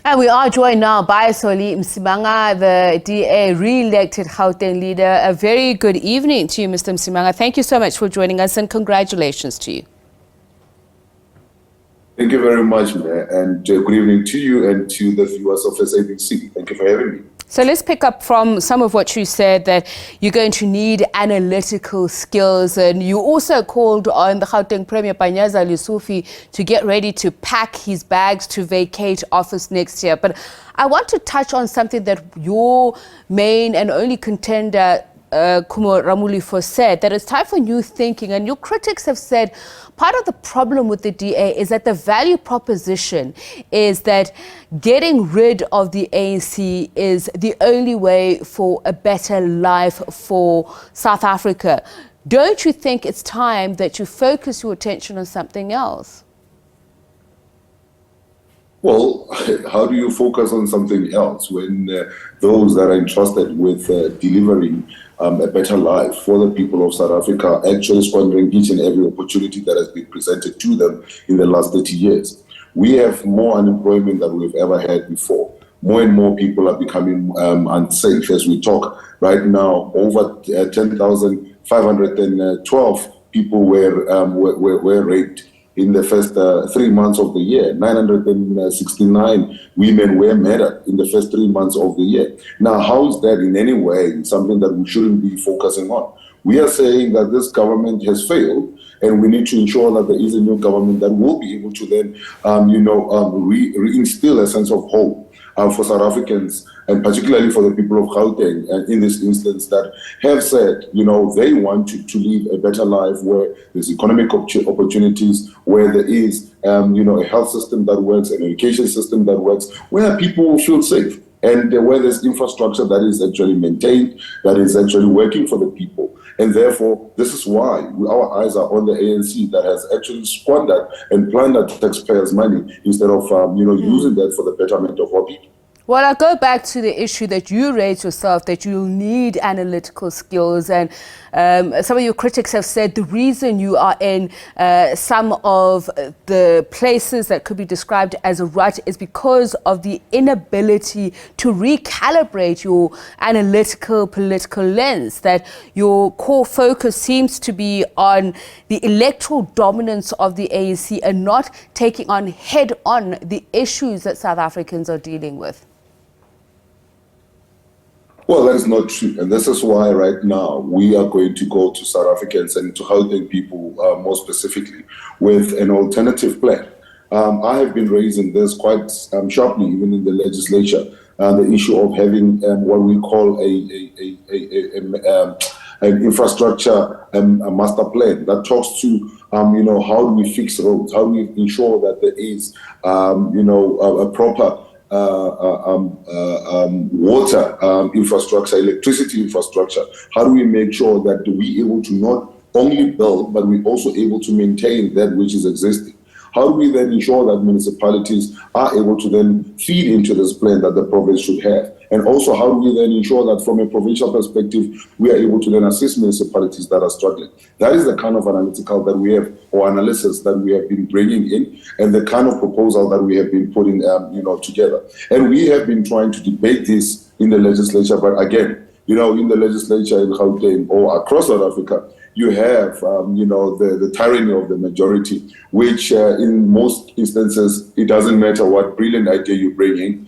And we are joined now by Solly Msimanga, the DA re-elected Gauteng leader. A very good evening to you, Mr. Msimanga. Thank you so much for joining us and congratulations to you. Thank you very much, Mayor, and good evening to you and to the viewers of SABC. Thank you for having me. So let's pick up from some of what you said, that you're going to need analytical skills, and you also called on the Gauteng Premier Panyaza Lesufi to get ready to pack his bags to vacate office next year. But I want to touch on something that your main and only contender, Khume Ramulifho, said, that it's time for new thinking. And your critics have said part of the problem with the DA is that the value proposition is that getting rid of the ANC is the only way for a better life for South Africa. Don't you think it's time that you focus your attention on something else? Well, how do you focus on something else when those that are entrusted with delivering a better life for the people of South Africa are actually squandering each and every opportunity that has been presented to them in the last 30 years? We have more unemployment than we've ever had before. More and more people are becoming unsafe as we talk. Right now, over 10,512 people were raped in the first 3 months of the year. 969 women were murdered in the first 3 months of the year. Now, how is that in any way something that we shouldn't be focusing on? We are saying that this government has failed, and we need to ensure that there is a new government that will be able to then, reinstill a sense of hope for South Africans, and particularly for the people of Gauteng, in this instance, that have said, they want to live a better life where there's economic opportunities, where there is, a health system that works, an education system that works, where people will feel safe, and where there's infrastructure that is actually maintained, that is actually working for the people. And therefore, this is why our eyes are on the ANC that has actually squandered and plundered taxpayers' money instead of, using that for the betterment of our people. Well, I'll go back to the issue that you raised yourself, that you'll need analytical skills. And some of your critics have said the reason you are in some of the places that could be described as a rut is because of the inability to recalibrate your analytical political lens, that your core focus seems to be on the electoral dominance of the ANC and not taking on head-on the issues that South Africans are dealing with. Well, that is not true. And this is why right now we are going to go to South Africans and to Gauteng people more specifically with an alternative plan. I have been raising this quite sharply, even in the legislature, the issue of having what we call an infrastructure a master plan that talks to, how do we fix roads? How do we ensure that there is, a proper water infrastructure, electricity infrastructure? How do we make sure that we're able to not only build, but we're also able to maintain that which is existing? How do we then ensure that municipalities are able to then feed into this plan that the province should have? And also, how do we then ensure that from a provincial perspective, we are able to then assist municipalities that are struggling? That is the kind of analytical that we have, or analysis that we have been bringing in, and the kind of proposal that we have been putting, together. And we have been trying to debate this in the legislature, but again, in the legislature in Gauteng or across South Africa, you have, the tyranny of the majority, which in most instances, it doesn't matter what brilliant idea you bring in.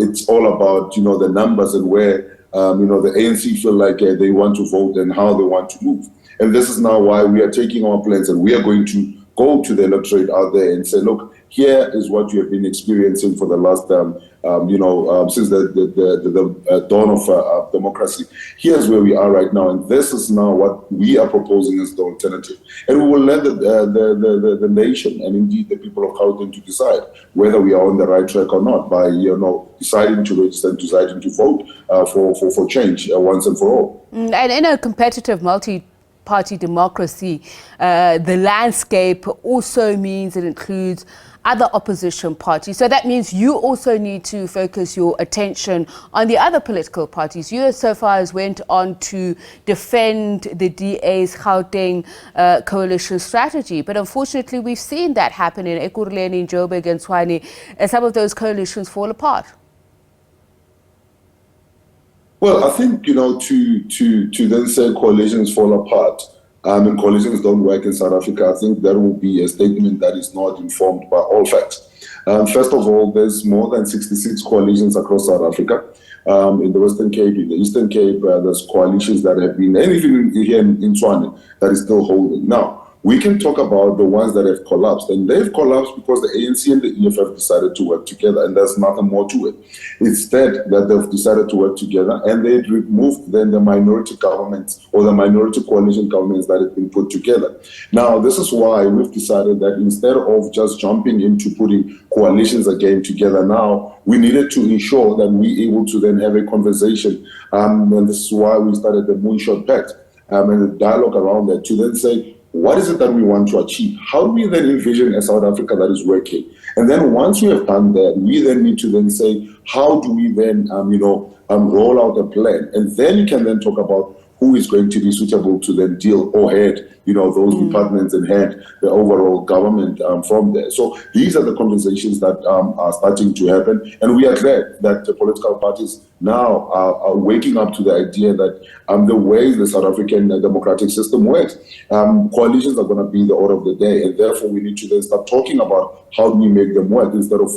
It's all about, the numbers and where, the ANC feel like they want to vote and how they want to move. And this is now why we are taking our plans and we are going to go to the electorate out there and say, look, here is what you have been experiencing for the last, since the dawn of democracy. Here's where we are right now, and this is now what we are proposing as the alternative. And we will let the nation and indeed the people of Gauteng to decide whether we are on the right track or not by, deciding to register and deciding to vote for change once and for all. And in a competitive multi-party democracy, the landscape also means it includes other opposition parties. So that means you also need to focus your attention on the other political parties. You, so far as went on to defend the DA's Gauteng coalition strategy. But unfortunately, we've seen that happen in Ekurhuleni, in Joburg and Tshwane, and some of those coalitions fall apart. Well, I think, to then say coalitions fall apart, and coalitions don't work in South Africa, I think that will be a statement that is not informed by all facts. First of all, there's more than 66 coalitions across South Africa. In the Western Cape, in the Eastern Cape, there's coalitions that have been, and even here in Tshwane, that is still holding. Now, we can talk about the ones that have collapsed, and they've collapsed because the ANC and the EFF decided to work together, and there's nothing more to it. Instead, that they've decided to work together, and they removed then the minority governments or the minority coalition governments that had been put together. Now, this is why we've decided that instead of just jumping into putting coalitions again together now, we needed to ensure that we're able to then have a conversation, and this is why we started the Moonshot Pact and the dialogue around that to then say, what is it that we want to achieve? How do we then envision a South Africa that is working? And then once we have done that, we then need to then say, how do we then, roll out a plan? And then you can then talk about who is going to be suitable to then deal or head, those departments and head the overall government from there. So these are the conversations that are starting to happen. And we are glad that the political parties now are waking up to the idea that the way the South African democratic system works, coalitions are going to be the order of the day. And therefore, we need to then start talking about how do we make them work instead of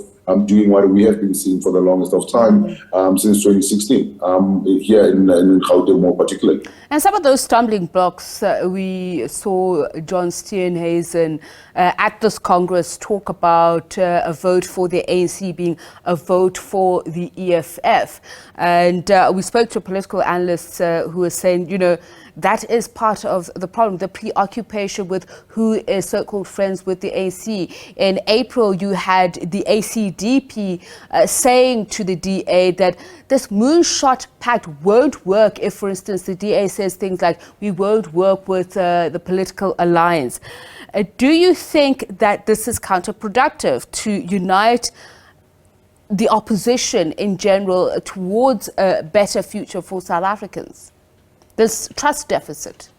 doing what we have been seeing for the longest of time since 2016, here in Gauteng more particularly. And some of those stumbling blocks, we saw John Steenhuisen at this Congress talk about a vote for the ANC being a vote for the EFF. And we spoke to political analysts who were saying, that is part of the problem, the preoccupation with who is so-called friends with the ANC. In April, you had the ACDP saying to the DA that this moonshot pact won't work if, for instance, the DA says things like, we won't work with the political alliance. Do you think that this is counterproductive to unite the opposition in general towards a better future for South Africans? This trust deficit?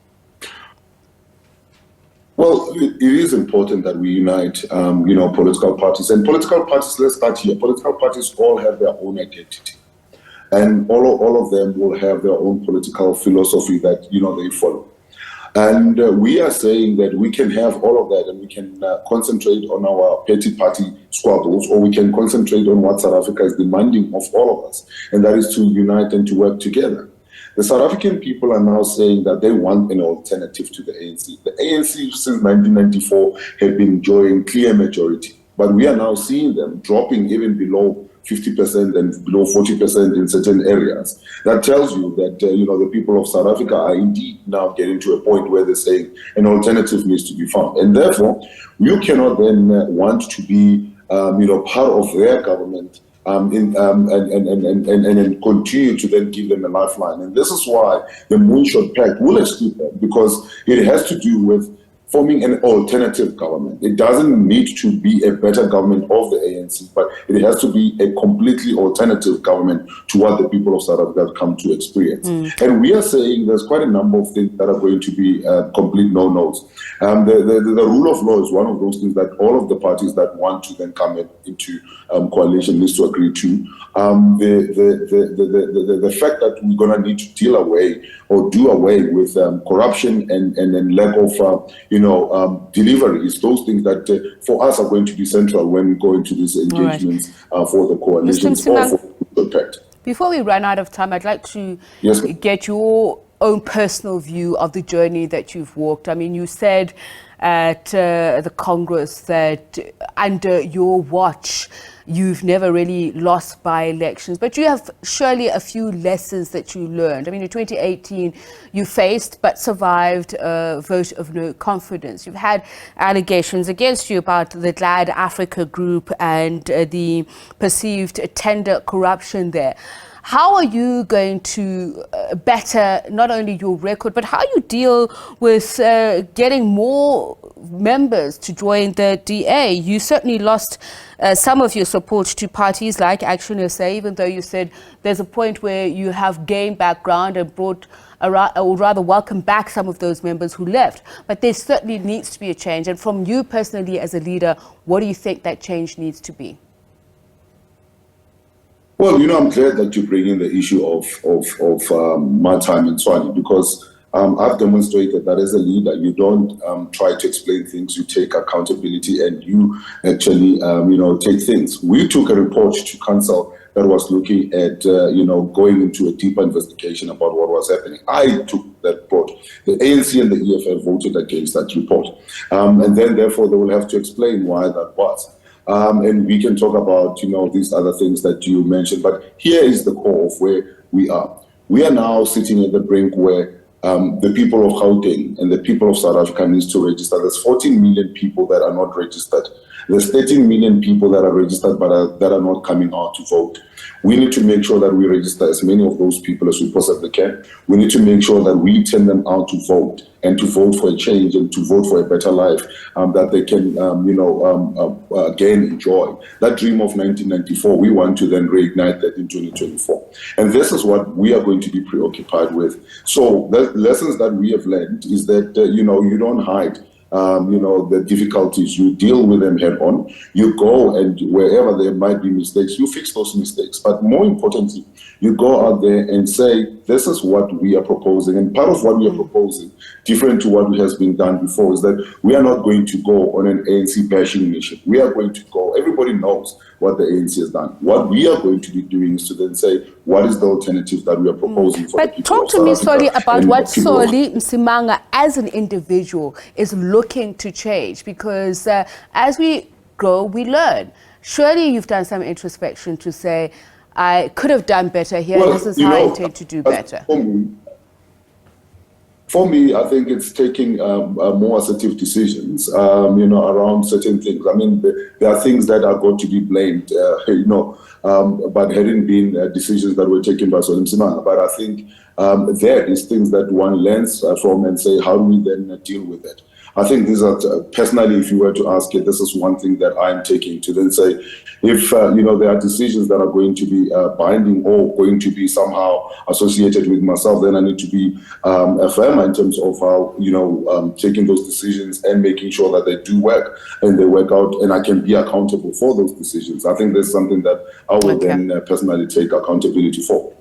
Well, it is important that we unite, political parties. And political parties, let's start here. Political parties all have their own identity. And all of them will have their own political philosophy that, they follow. And we are saying that we can have all of that and we can concentrate on our petty party squabbles, or we can concentrate on what South Africa is demanding of all of us. And that is to unite and to work together. The South African people are now saying that they want an alternative to the ANC. The ANC since 1994 have been enjoying clear majority, but we are now seeing them dropping even below 50% and below 40% in certain areas. That tells you that, the people of South Africa are indeed now getting to a point where they're saying an alternative needs to be found. And therefore, you cannot then want to be, part of their government and continue to then give them a lifeline. And this is why the Moonshot Pact will exclude them, because it has to do with forming an alternative government. It doesn't need to be a better government of the ANC, but it has to be a completely alternative government to what the people of South Africa have come to experience. And we are saying there's quite a number of things that are going to be complete no-nos. The rule of law is one of those things that all of the parties that want to then come into coalition needs to agree to. The fact that we're going to need to do away with corruption and lack of delivery is those things that for us are going to be central when we go into these engagements for the coalitions or for the pact. Before we run out of time, I'd like to get your own personal view of the journey that you've walked. I mean, you said at the Congress that under your watch, you've never really lost by elections, but you have surely a few lessons that you learned. I mean, in 2018, you faced but survived a vote of no confidence. You've had allegations against you about the Glad Africa Group and the perceived tender corruption there. How are you going to better not only your record, but how you deal with getting more members to join the DA. You certainly lost some of your support to parties like Action SA, even though you said there's a point where you have gained background and brought, or rather welcome back some of those members who left. But there certainly needs to be a change. And from you personally as a leader, what do you think that change needs to be? Well, I'm glad that you bring in the issue of my time in Swati, because I've demonstrated that as a leader, you don't try to explain things, you take accountability and you actually, take things. We took a report to council that was looking at, going into a deeper investigation about what was happening. I took that report. The ANC and the EFF voted against that report. And then, therefore, they will have to explain why that was. And we can talk about, these other things that you mentioned. But here is the core of where we are. We are now sitting at the brink where the people of Gauteng and the people of South Africa needs to register. There's 14 million people that are not registered. There's 13 million people that are registered but that are not coming out to vote. We need to make sure that we register as many of those people as we possibly can. We need to make sure that we turn them out to vote and to vote for a change and to vote for a better life that they can, again enjoy. That dream of 1994, we want to then reignite that in 2024. And this is what we are going to be preoccupied with. So the lessons that we have learned is that, you don't hide. The difficulties, you deal with them head on. You go and wherever there might be mistakes, you fix those mistakes. But more importantly, you go out there and say, this is what we are proposing. And part of what we are proposing, different to what has been done before, is that we are not going to go on an ANC bashing mission. We are going to go, everybody knows what the ANC has done. What we are going to be doing is to then say, what is the alternative that we are proposing for the people talk of to me, South Solly, Africa about and what the people of Solly Msimanga as an individual is looking to change, because as we grow, we learn. Surely you've done some introspection to say, I could have done better here, and this is how I intend to do better. For me, I think it's taking more assertive decisions, around certain things. I mean, there are things that are going to be blamed, but hadn't been decisions that were taken by Solly Msimanga. But I think there is things that one learns from and say, how do we then deal with it? I think these are, personally, if you were to ask it, this is one thing that I'm taking to then say, if, there are decisions that are going to be binding or going to be somehow associated with myself, then I need to be firm in terms of how, taking those decisions and making sure that they do work and they work out and I can be accountable for those decisions. I think that's something that I will then personally take accountability for.